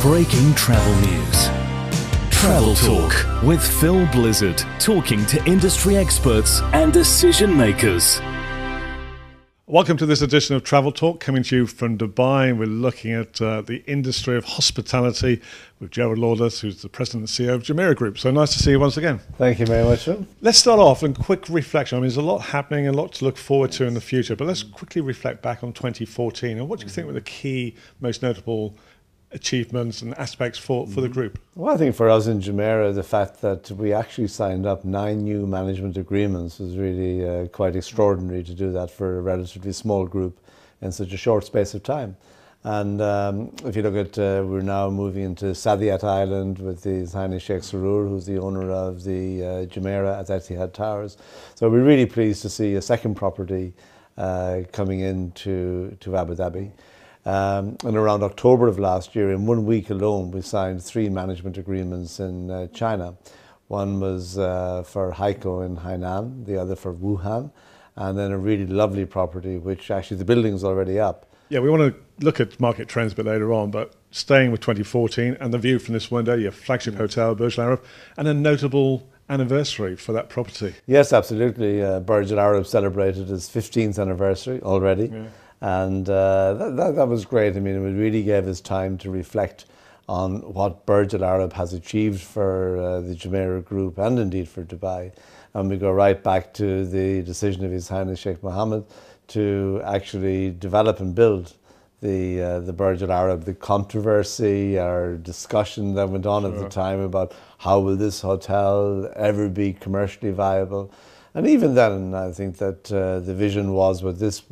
Breaking travel news. Travel Talk with Phil Blizzard, talking to industry experts and decision makers. Welcome to this edition of Travel Talk, coming to you from Dubai. We're looking at the industry of hospitality with Gerald Lawless, who's the president and CEO of Jumeirah Group. So nice to see you once again. Thank you very much, Phil. Let's start off and quick reflection. I mean, there's a lot happening, a lot to look forward to in the future, but let's quickly reflect back on 2014. And what do you think were the key, most notable achievements and aspects for the group? Well, I think for us in Jumeirah, the fact that we actually signed up 9 new management agreements was really quite extraordinary to do that for a relatively small group in such a short space of time. And if you look at, we're now moving into Saadiyat Island with His Highness Sheikh Sarur, who's the owner of the Jumeirah at Etihad Towers. So we're really pleased to see a second property coming into Abu Dhabi. And around October of last year, in 1 week alone, we signed 3 management agreements in China. One was for Haikou in Hainan, the other for Wuhan, and then a really lovely property, which actually the building's already up. Yeah, we want to look at market trends a bit later on, but staying with 2014 and the view from this window, your flagship hotel, Burj Al Arab, and a notable anniversary for that property. Yes, absolutely. Burj Al Arab celebrated its 15th anniversary already. Yeah. And that was great. I mean, it really gave us time to reflect on what Burj Al Arab has achieved for the Jumeirah Group and indeed for Dubai. And we go right back to the decision of His Highness Sheikh Mohammed to actually develop and build the Burj Al Arab. The controversy or discussion that went on at the time about how will this hotel ever be commercially viable. And even then, I think that the vision was this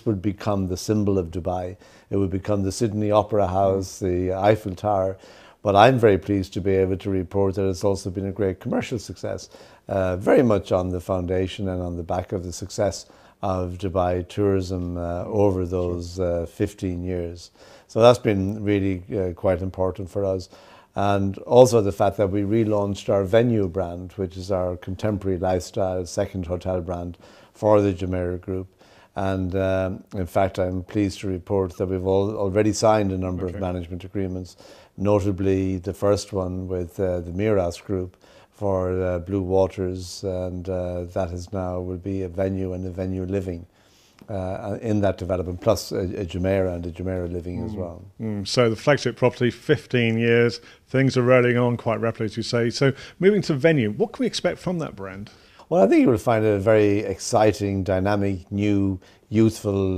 would become the symbol of Dubai. It would become the Sydney Opera House, the Eiffel Tower. But I'm very pleased to be able to report that it's also been a great commercial success, very much on the foundation and on the back of the success of Dubai tourism over those 15 years. So that's been really quite important for us. And also the fact that we relaunched our Venue brand, which is our contemporary lifestyle second hotel brand for the Jumeirah Group. And in fact, I'm pleased to report that we've already signed a number of management agreements, notably the first one with the Miras Group for Blue Waters, and that is now will be a Venue and a Venue Living. In that development, plus a Jumeirah and a Jumeirah Living as well. So the flagship property, 15 years, things are rolling on quite rapidly, as you say. So moving to Venue, what can we expect from that brand? Well, I think you will find a very exciting, dynamic, new, youthful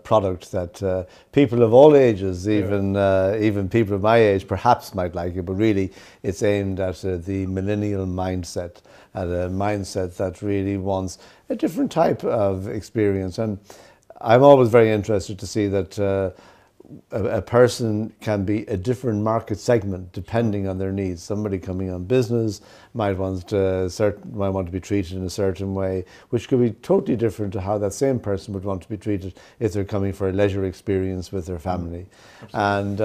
product that people of all ages, even people of my age, perhaps might like it, but really it's aimed at the millennial mindset, at a mindset that really wants a different type of experience. And I'm always very interested to see that a person can be a different market segment depending on their needs. Somebody coming on business might want to be treated in a certain way, which could be totally different to how that same person would want to be treated if they're coming for a leisure experience with their family. And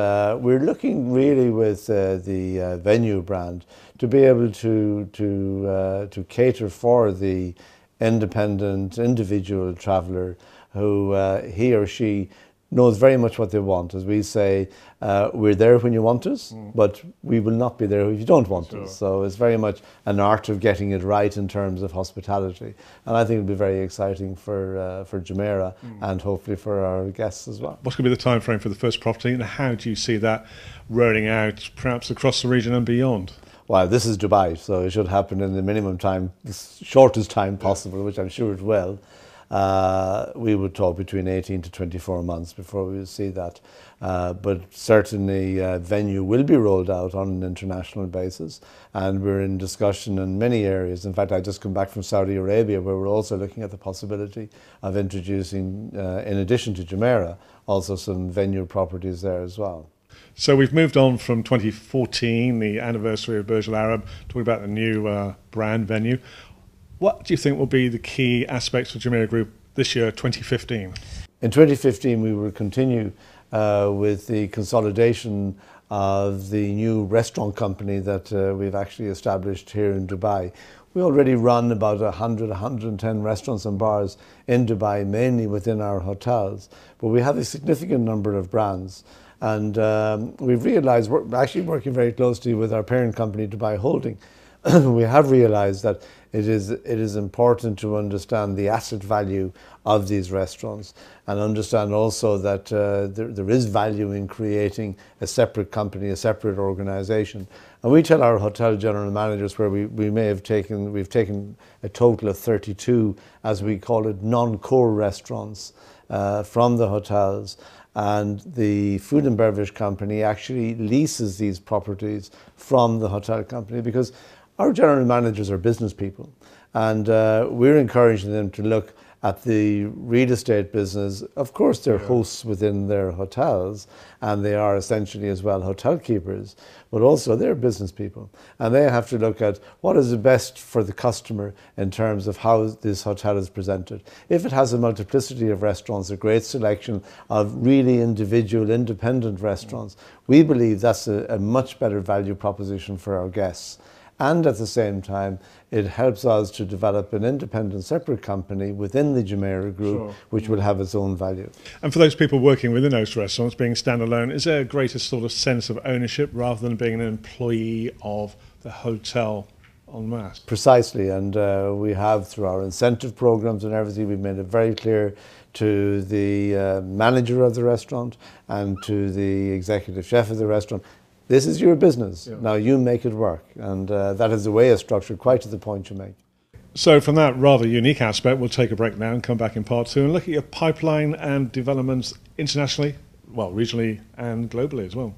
we're looking really with the Venue brand to be able to cater for the independent individual traveller who he or she knows very much what they want. As we say, we're there when you want us, but we will not be there if you don't want us. So it's very much an art of getting it right in terms of hospitality. And I think it'll be very exciting for Jumeirah and hopefully for our guests as well. What's going to be the time frame for the first property, and how do you see that rolling out perhaps across the region and beyond? Well, this is Dubai, so it should happen in the minimum time, the shortest time possible, which I'm sure it will. We would talk between 18 to 24 months before we would see that. But certainly Venue will be rolled out on an international basis, and we're in discussion in many areas. In fact, I just come back from Saudi Arabia, where we're also looking at the possibility of introducing, in addition to Jumeirah, also some Venue properties there as well. So we've moved on from 2014, the anniversary of Burj Al Arab, talking about the new brand Venue. What do you think will be the key aspects for Jumeirah Group this year, 2015? In 2015, we will continue with the consolidation of the new restaurant company that we've actually established here in Dubai. We already run about 100, 110 restaurants and bars in Dubai, mainly within our hotels, but we have a significant number of brands. And we've realised, we're actually working very closely with our parent company, Dubai Holding. We have realised that it is important to understand the asset value of these restaurants and understand also that there is value in creating a separate company, a separate organisation. And we tell our hotel general managers, where we've taken a total of 32, as we call it, non-core restaurants from the hotels. And the food and beverage company actually leases these properties from the hotel company, because our general managers are business people, and we're encouraging them to look at the real estate business. Of course, they're hosts within their hotels, and they are essentially as well hotel keepers, but also they're business people, and they have to look at what is the best for the customer in terms of how this hotel is presented. If it has a multiplicity of restaurants, a great selection of really individual, independent restaurants, we believe that's a much better value proposition for our guests. And at the same time, it helps us to develop an independent, separate company within the Jumeirah Group, which will have its own value. And for those people working within those restaurants, being standalone, is there a greater sort of sense of ownership rather than being an employee of the hotel en masse? Precisely, and we have, through our incentive programs and everything, we've made it very clear to the manager of the restaurant and to the executive chef of the restaurant, this is your business. Yeah. Now you make it work. And that is the way it's structured, quite to the point you make. So from that rather unique aspect, we'll take a break now and come back in part two and look at your pipeline and developments internationally, well, regionally and globally as well.